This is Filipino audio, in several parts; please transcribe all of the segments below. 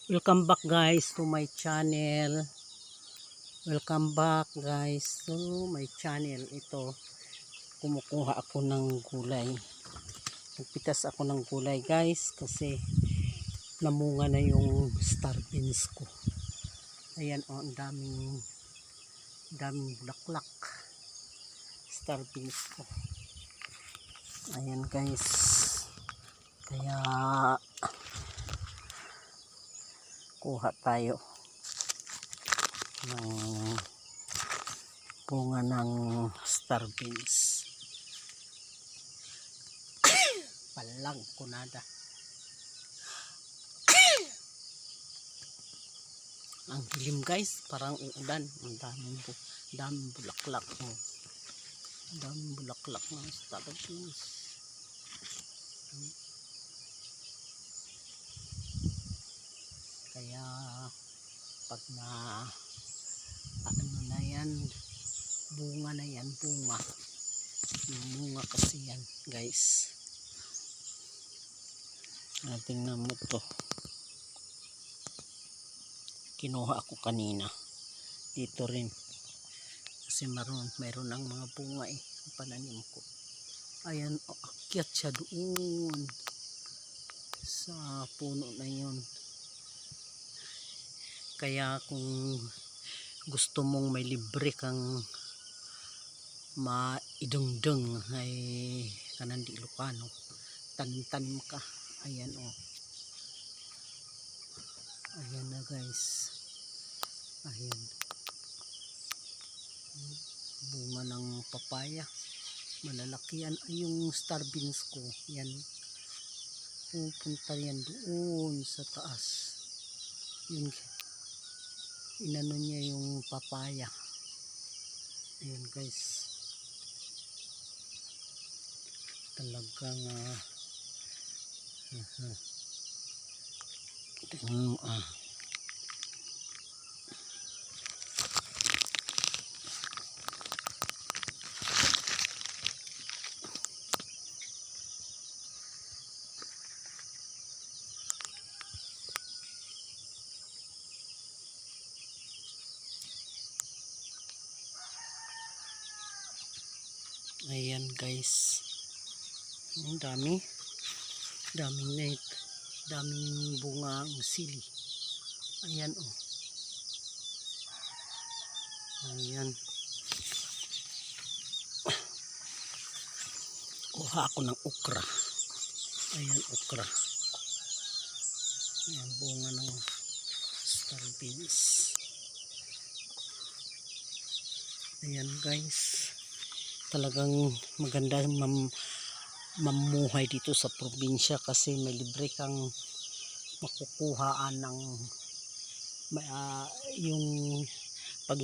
Welcome back guys to my channel. Welcome back guys to my channel. Ito, kumukuha ako ng gulay. Nagpitas ako ng gulay guys kasi namunga na yung star beans ko. Ayan oh, ang daming bulaklak. Star beans ko. Ayan guys. Kaya kuha tayo ng bunga ng star beans. Palang kunada. Ang dilim guys, parang uulan. Ang daming bulaklak. Oh. Ang daming bulaklak ng star beans. Kaya pag na ano na yan, bunga na yan, bunga kasi yan guys. Tingnan mo to, kinuha ako kanina dito rin kasi mayroon ng mga bunga ang pananim ko. Ayan, akyat siya doon sa puno na yun. Kaya kung gusto mong may libre kang maidungdung ay kanan di Ilocano, tanim ka. Ayan oh. Ayan na guys. Ayan. Bunga ng papaya. Malalaki yan. Ay, yung star beans ko. Yan. Pupunta yan doon sa taas. Yun. Inano niya yung papaya. Ayan guys. Talagang ayan guys. Ang daming bunga ang sili. Ayan oh. Ayan. Kuha ako ng okra. Ayan, okra. Ayan, bunga ng star beans. Ayan guys. Talagang maganda mamuhay dito sa probinsya kasi may libre kang makukuhaan ng yung pag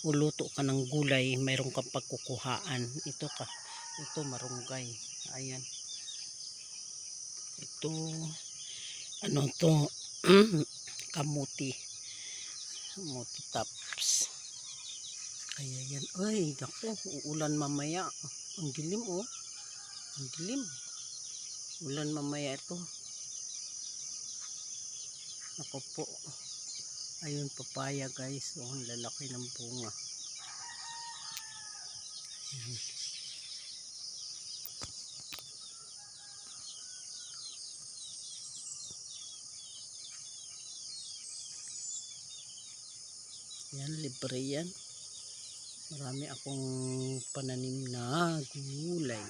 uluto ka ng gulay, mayroon kang pagkukuhaan. Ito marunggay. Ayan. Ito ano to? Kamuti tops. Kaya yan. Ay, naku, uulan mamaya. Ang dilim oh. Ang dilim. Ulan mamaya ito. Ako po. Ayun, papaya guys. Oh, ang lalaki ng bunga. Ayan. Yan, libre yan. Marami akong pananim na gulay.